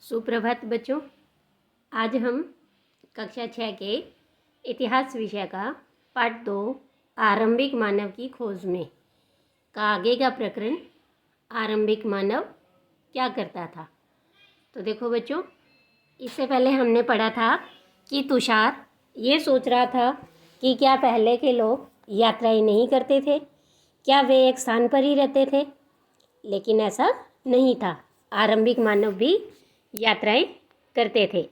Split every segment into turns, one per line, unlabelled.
सुप्रभात बच्चों। आज हम कक्षा 6 के इतिहास विषय का पाठ 2 आरंभिक मानव की खोज में का आगे का प्रकरण आरंभिक मानव क्या करता था। तो देखो बच्चों, इससे पहले हमने पढ़ा था कि तुषार ये सोच रहा था कि क्या पहले के लोग यात्राएं नहीं करते थे, क्या वे एक स्थान पर ही रहते थे। लेकिन ऐसा नहीं था, आरंभिक मानव भी यात्राएं करते थे।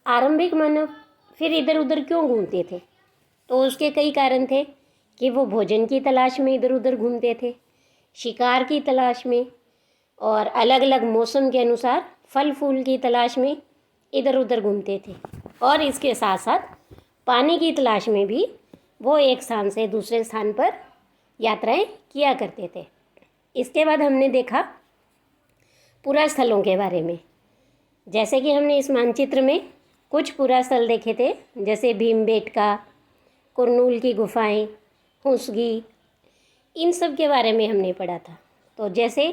आरंभिक मानव फिर इधर उधर क्यों घूमते थे? तो उसके कई कारण थे कि वो भोजन की तलाश में इधर उधर घूमते थे, शिकार की तलाश में, और अलग अलग मौसम के अनुसार फल फूल की तलाश में इधर उधर घूमते थे। और इसके साथ साथ पानी की तलाश में भी वो एक स्थान से दूसरे स्थान पर यात्राएं किया करते थे। इसके बाद हमने देखा पुरास्थलों के बारे में। जैसे कि हमने इस मानचित्र में कुछ पुरास्थल देखे थे, जैसे भीमबेटका, कुरनूल की गुफाएं, हुसगी, इन सब के बारे में हमने पढ़ा था। तो जैसे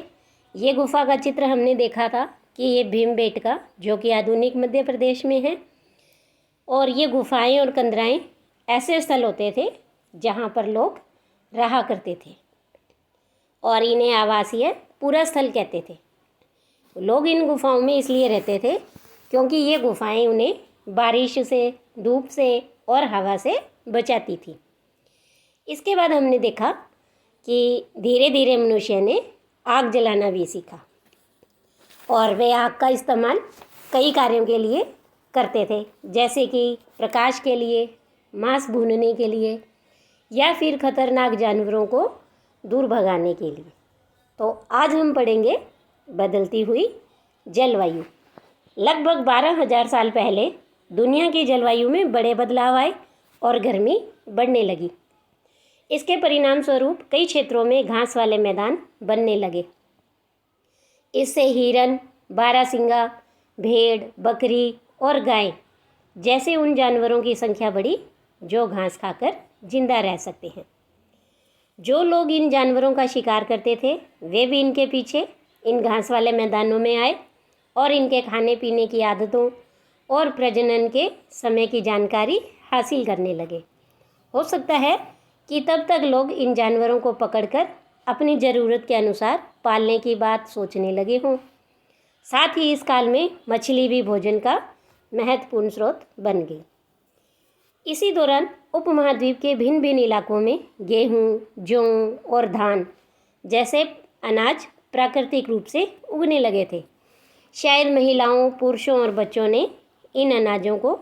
ये गुफा का चित्र हमने देखा था कि ये भीमबेटका जो कि आधुनिक मध्य प्रदेश में है, और ये गुफाएं और कंदराएं ऐसे स्थल होते थे जहाँ पर लोग रहा करते थे और इन्हें आवासीय पुरास्थल कहते थे। लोग इन गुफाओं में इसलिए रहते थे क्योंकि ये गुफाएं उन्हें बारिश से, धूप से और हवा से बचाती थी। इसके बाद हमने देखा कि धीरे धीरे मनुष्य ने आग जलाना भी सीखा और वे आग का इस्तेमाल कई कार्यों के लिए करते थे, जैसे कि प्रकाश के लिए, मांस भूनने के लिए, या फिर खतरनाक जानवरों को दूर भगाने के लिए। तो आज हम पढ़ेंगे बदलती हुई जलवायु। लगभग 12,000 साल पहले दुनिया की जलवायु में बड़े बदलाव आए और गर्मी बढ़ने लगी। इसके परिणाम स्वरूप कई क्षेत्रों में घास वाले मैदान बनने लगे। इससे हिरन, बारहसिंगा, भेड़, बकरी और गाय जैसे उन जानवरों की संख्या बढ़ी जो घास खाकर जिंदा रह सकते हैं। जो लोग इन जानवरों का शिकार करते थे वे भी इनके पीछे इन घास वाले मैदानों में आए और इनके खाने पीने की आदतों और प्रजनन के समय की जानकारी हासिल करने लगे। हो सकता है कि तब तक लोग इन जानवरों को पकड़कर अपनी ज़रूरत के अनुसार पालने की बात सोचने लगे हों। साथ ही इस काल में मछली भी भोजन का महत्वपूर्ण स्रोत बन गई। इसी दौरान उपमहाद्वीप के भिन्न भिन्न इलाकों में गेहूँ, जौ और धान जैसे अनाज प्राकृतिक रूप से उगने लगे थे। शायद महिलाओं, पुरुषों और बच्चों ने इन अनाजों को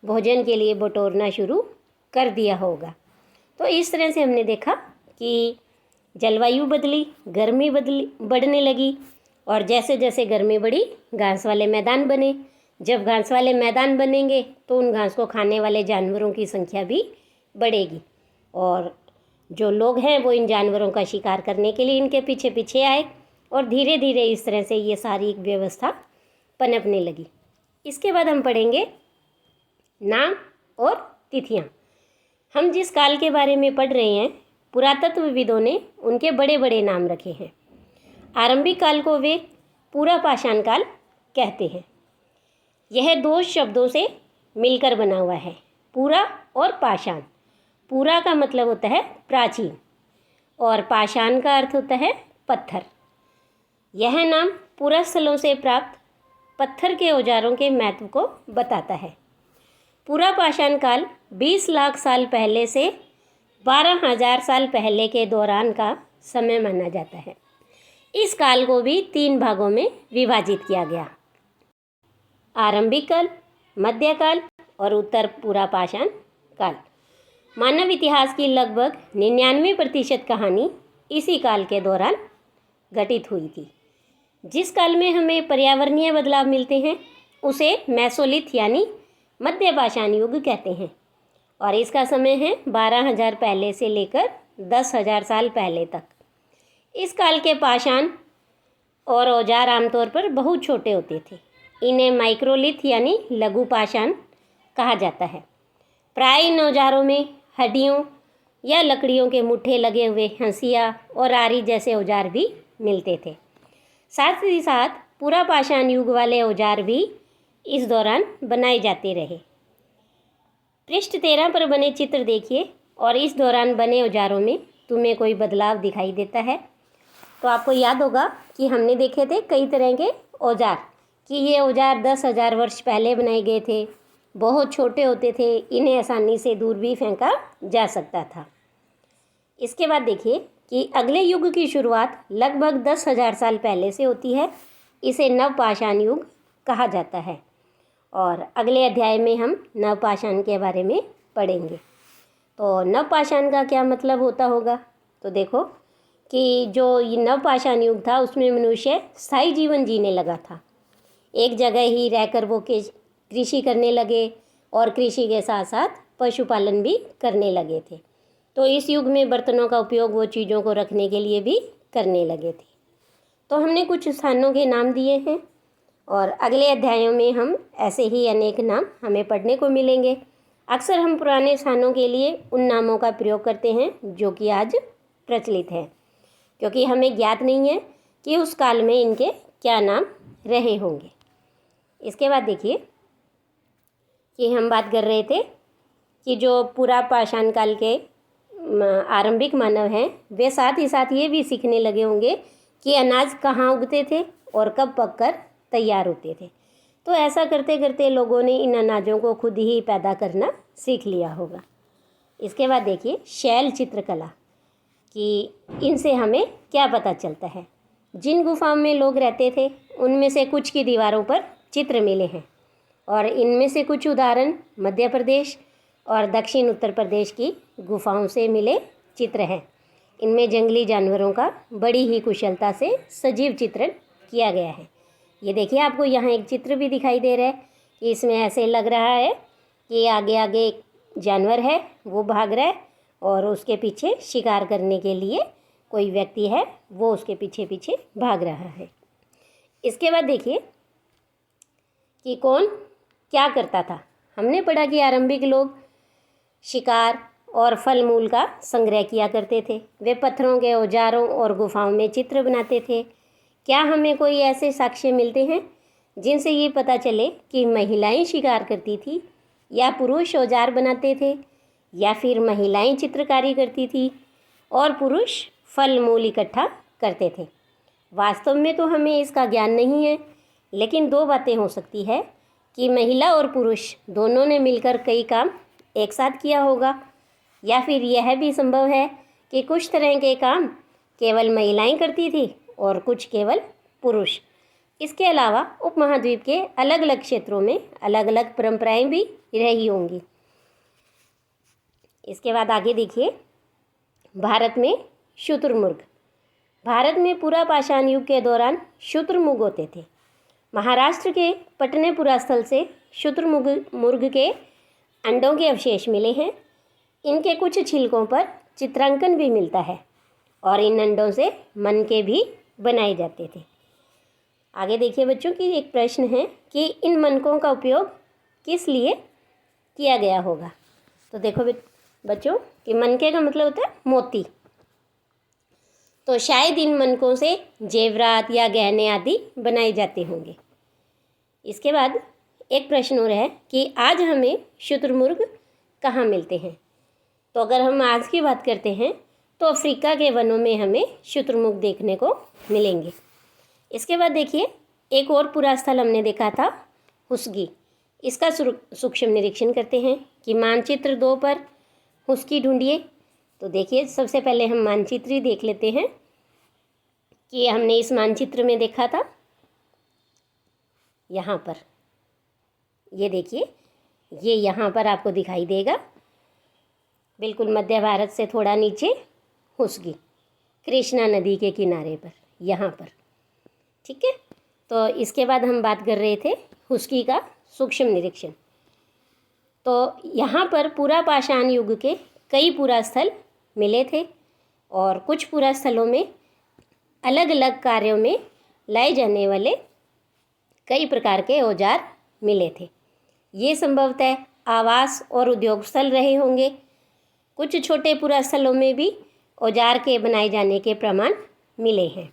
भोजन के लिए बटोरना शुरू कर दिया होगा। तो इस तरह से हमने देखा कि जलवायु बदली, गर्मी बढ़ने लगी, और जैसे जैसे गर्मी बढ़ी घास वाले मैदान बने। जब घास वाले मैदान बनेंगे तो उन घास को खाने वाले जानवरों की संख्या भी बढ़ेगी, और जो लोग हैं वो इन जानवरों का शिकार करने के लिए इनके पीछे पीछे आए, और धीरे धीरे इस तरह से ये सारी एक व्यवस्था पनपने लगी। इसके बाद हम पढ़ेंगे नाम और तिथियाँ। हम जिस काल के बारे में पढ़ रहे हैं, पुरातत्वविदों ने उनके बड़े बड़े नाम रखे हैं। आरंभिक काल को वे पूरा पाषाण काल कहते हैं। यह 2 शब्दों से मिलकर बना हुआ है, पूरा और पाषाण। पूरा का मतलब होता है प्राचीन और पाषाण का अर्थ होता है पत्थर। यह नाम पुरास्थलों से प्राप्त पत्थर के औजारों के महत्व को बताता है। पूरा पाषाण काल 20 लाख साल पहले से 12,000 साल पहले के दौरान का समय माना जाता है। इस काल को भी 3 भागों में विभाजित किया गया: आरंभिक काल, मध्यकाल और उत्तर पूरा पाषाण काल। मानव इतिहास की लगभग 99% कहानी इसी काल के दौरान घटित हुई थी। जिस काल में हमें पर्यावरणीय बदलाव मिलते हैं उसे मेसोलिथ यानी मध्य पाषाण युग कहते हैं, और इसका समय है 12,000 पहले से लेकर 10,000 साल पहले तक। इस काल के पाषाण और औजार आमतौर पर बहुत छोटे होते थे। इन्हें माइक्रोलिथ यानी लघु पाषाण कहा जाता है। प्राय इन औजारों में हड्डियों या लकड़ियों के मुट्ठे लगे हुए हंसिया और आरी जैसे औजार भी मिलते थे। साथ ही साथ पूरा पाषाण युग वाले औजार भी इस दौरान बनाए जाते रहे। पृष्ठ 13 पर बने चित्र देखिए और इस दौरान बने औजारों में तुम्हें कोई बदलाव दिखाई देता है। तो आपको याद होगा कि हमने देखे थे कई तरह के औजार, कि ये औजार 10,000 वर्ष पहले बनाए गए थे, बहुत छोटे होते थे, इन्हें आसानी से दूर भी फेंका जा सकता था। इसके बाद देखिए कि अगले युग की शुरुआत लगभग 10,000 साल पहले से होती है। इसे नवपाषाण युग कहा जाता है और अगले अध्याय में हम नवपाषाण के बारे में पढ़ेंगे। तो नवपाषाण का क्या मतलब होता होगा? तो देखो कि जो ये नवपाषाण युग था उसमें मनुष्य स्थायी जीवन जीने लगा था। एक जगह ही रहकर वो कृषि करने लगे और कृषि के साथ साथ पशुपालन भी करने लगे थे। तो इस युग में बर्तनों का उपयोग वो चीज़ों को रखने के लिए भी करने लगे थे। तो हमने कुछ स्थानों के नाम दिए हैं और अगले अध्यायों में हम ऐसे ही अनेक नाम हमें पढ़ने को मिलेंगे। अक्सर हम पुराने स्थानों के लिए उन नामों का प्रयोग करते हैं जो कि आज प्रचलित है, क्योंकि हमें ज्ञात नहीं है कि उस काल में इनके क्या नाम रहे होंगे। इसके बाद देखिए कि हम बात कर रहे थे कि जो पूरा पाषाण काल के आरंभिक मानव हैं वे साथ ही साथ ये भी सीखने लगे होंगे कि अनाज कहाँ उगते थे और कब पककर तैयार होते थे। तो ऐसा करते करते लोगों ने इन अनाजों को खुद ही पैदा करना सीख लिया होगा। इसके बाद देखिए शैल चित्रकला, कि इनसे हमें क्या पता चलता है। जिन गुफाओं में लोग रहते थे उनमें से कुछ की दीवारों पर चित्र मिले हैं और इनमें से कुछ उदाहरण मध्य प्रदेश और दक्षिण उत्तर प्रदेश की गुफाओं से मिले चित्र हैं। इनमें जंगली जानवरों का बड़ी ही कुशलता से सजीव चित्रण किया गया है। ये देखिए आपको यहाँ एक चित्र भी दिखाई दे रहा है कि इसमें ऐसे लग रहा है कि आगे आगे एक जानवर है, वो भाग रहा है और उसके पीछे शिकार करने के लिए कोई व्यक्ति है, वो उसके पीछे पीछे भाग रहा है। इसके बाद देखिए कि कौन क्या करता था। हमने पढ़ा कि आरंभिक लोग शिकार और फल मूल का संग्रह किया करते थे। वे पत्थरों के औजारों और गुफाओं में चित्र बनाते थे। क्या हमें कोई ऐसे साक्ष्य मिलते हैं जिनसे ये पता चले कि महिलाएं शिकार करती थी या पुरुष औजार बनाते थे, या फिर महिलाएं चित्रकारी करती थी और पुरुष फल मूल इकट्ठा करते थे? वास्तव में तो हमें इसका ज्ञान नहीं है, लेकिन दो बातें हो सकती है कि महिला और पुरुष दोनों ने मिलकर कई काम एक साथ किया होगा, या फिर यह भी संभव है कि कुछ तरह के काम केवल महिलाएं करती थी और कुछ केवल पुरुष। इसके अलावा उपमहाद्वीप के अलग अलग क्षेत्रों में अलग अलग परंपराएं भी रही होंगी। इसके बाद आगे देखिए भारत में शुतुरमुर्ग। भारत में पूरा पाषाण युग के दौरान शुतुरमुर्ग होते थे। महाराष्ट्र के पटनेपुरा स्थल से शुतुरमुर्ग के अंडों के अवशेष मिले हैं। इनके कुछ छिलकों पर चित्रांकन भी मिलता है और इन अंडों से मनके भी बनाए जाते थे। आगे देखिए बच्चों की एक प्रश्न है कि इन मनकों का उपयोग किस लिए किया गया होगा। तो देखो बच्चों कि मनके का मतलब होता है मोती। तो शायद इन मनकों से जेवरात या गहने आदि बनाए जाते होंगे। इसके बाद एक प्रश्न और है कि आज हमें शुतुरमुर्ग कहाँ मिलते हैं। तो अगर हम आज की बात करते हैं तो अफ्रीका के वनों में हमें शुतुरमुर्ग देखने को मिलेंगे। इसके बाद देखिए एक और पूरा स्थल हमने देखा था हुस्गी। इसका सूक्ष्म निरीक्षण करते हैं कि मानचित्र 2 पर हुस्गी ढूंढिए। तो देखिए सबसे पहले हम मानचित्र ही देख लेते हैं कि हमने इस मानचित्र में देखा था यहाँ पर। ये देखिए ये यहाँ पर आपको दिखाई देगा, बिल्कुल मध्य भारत से थोड़ा नीचे हुस्गी, कृष्णा नदी के किनारे पर यहाँ पर। ठीक है, तो इसके बाद हम बात कर रहे थे हुस्गी का सूक्ष्म निरीक्षण। तो यहाँ पर पूरा पाषाण युग के कई पुरा स्थल मिले थे और कुछ पुरा स्थलों में अलग अलग कार्यों में लाए जाने वाले कई प्रकार के औजार मिले थे। ये संभवतः आवास और उद्योग स्थल रहे होंगे। कुछ छोटे पुरा स्थलों में भी औजार के बनाए जाने के प्रमाण मिले हैं।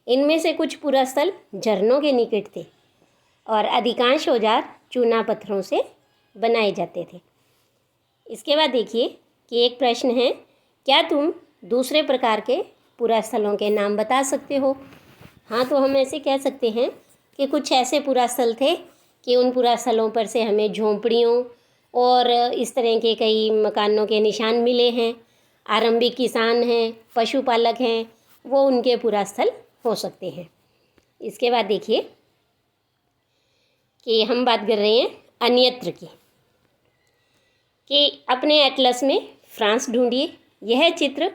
इनमें से कुछ पुरास्थल झरनों के निकट थे और अधिकांश औजार चूना पत्थरों से बनाए जाते थे। इसके बाद देखिए कि एक प्रश्न है, क्या तुम दूसरे प्रकार के पुरास्थलों के नाम बता सकते हो? हाँ, तो हम ऐसे कह सकते हैं कि कुछ ऐसे पुरास्थल थे कि उन पुरास्थलों पर से हमें झोंपड़ियों और इस तरह के कई मकानों के निशान मिले हैं। आरंभिक किसान हैं, पशुपालक हैं, वो उनके पुरास्थल हो सकते हैं। इसके बाद देखिए कि हम बात कर रहे हैं अन्यत्र की, कि अपने एटलस में फ्रांस ढूंढिए। यह चित्र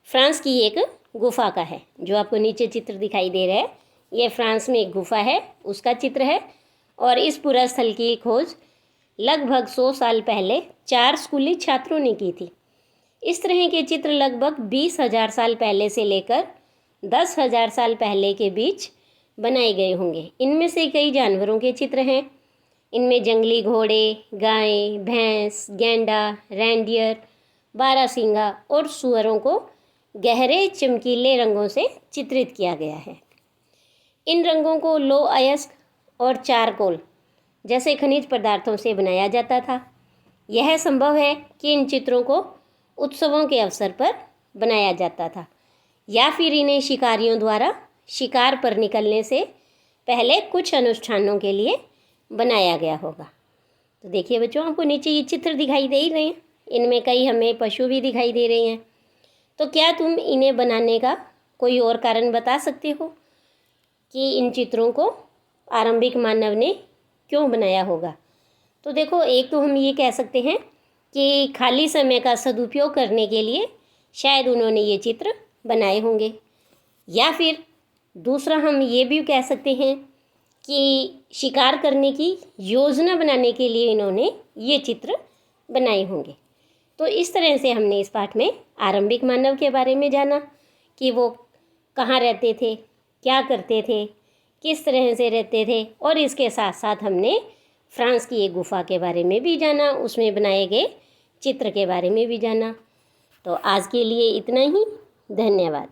फ्रांस की एक गुफा का है। जो आपको नीचे चित्र दिखाई दे रहा है, यह फ्रांस में एक गुफा है, उसका चित्र है। और इस पुरास्थल की खोज लगभग 100 साल पहले 4 स्कूली छात्रों ने की थी। इस तरह के चित्र लगभग 20,000 साल पहले से लेकर 10,000 साल पहले के बीच बनाए गए होंगे। इनमें से कई जानवरों के चित्र हैं। इनमें जंगली घोड़े, गाय, भैंस, गैंडा, रेंडियर, बारहसिंगा और सूअरों को गहरे चमकीले रंगों से चित्रित किया गया है। इन रंगों को लौह अयस्क और चारकोल जैसे खनिज पदार्थों से बनाया जाता था। यह संभव है कि इन चित्रों को उत्सवों के अवसर पर बनाया जाता था या फिर इन्हें शिकारियों द्वारा शिकार पर निकलने से पहले कुछ अनुष्ठानों के लिए बनाया गया होगा। तो देखिए बच्चों, आपको नीचे ये चित्र दिखाई दे ही रहे हैं। इनमें कई हमें पशु भी दिखाई दे रहे हैं। तो क्या तुम इन्हें बनाने का कोई और कारण बता सकते हो कि इन चित्रों को आरंभिक मानव ने क्यों बनाया होगा? तो देखो, एक तो हम ये कह सकते हैं कि खाली समय का सदुपयोग करने के लिए शायद उन्होंने ये चित्र बनाए होंगे, या फिर दूसरा हम ये भी कह सकते हैं कि शिकार करने की योजना बनाने के लिए इन्होंने ये चित्र बनाए होंगे। तो इस तरह से हमने इस पाठ में आरंभिक मानव के बारे में जाना कि वो कहाँ रहते थे, क्या करते थे, किस तरह से रहते थे, और इसके साथ साथ हमने फ्रांस की एक गुफा के बारे में भी जाना, उसमें बनाए गए चित्र के बारे में भी जाना। तो आज के लिए इतना ही। धन्यवाद।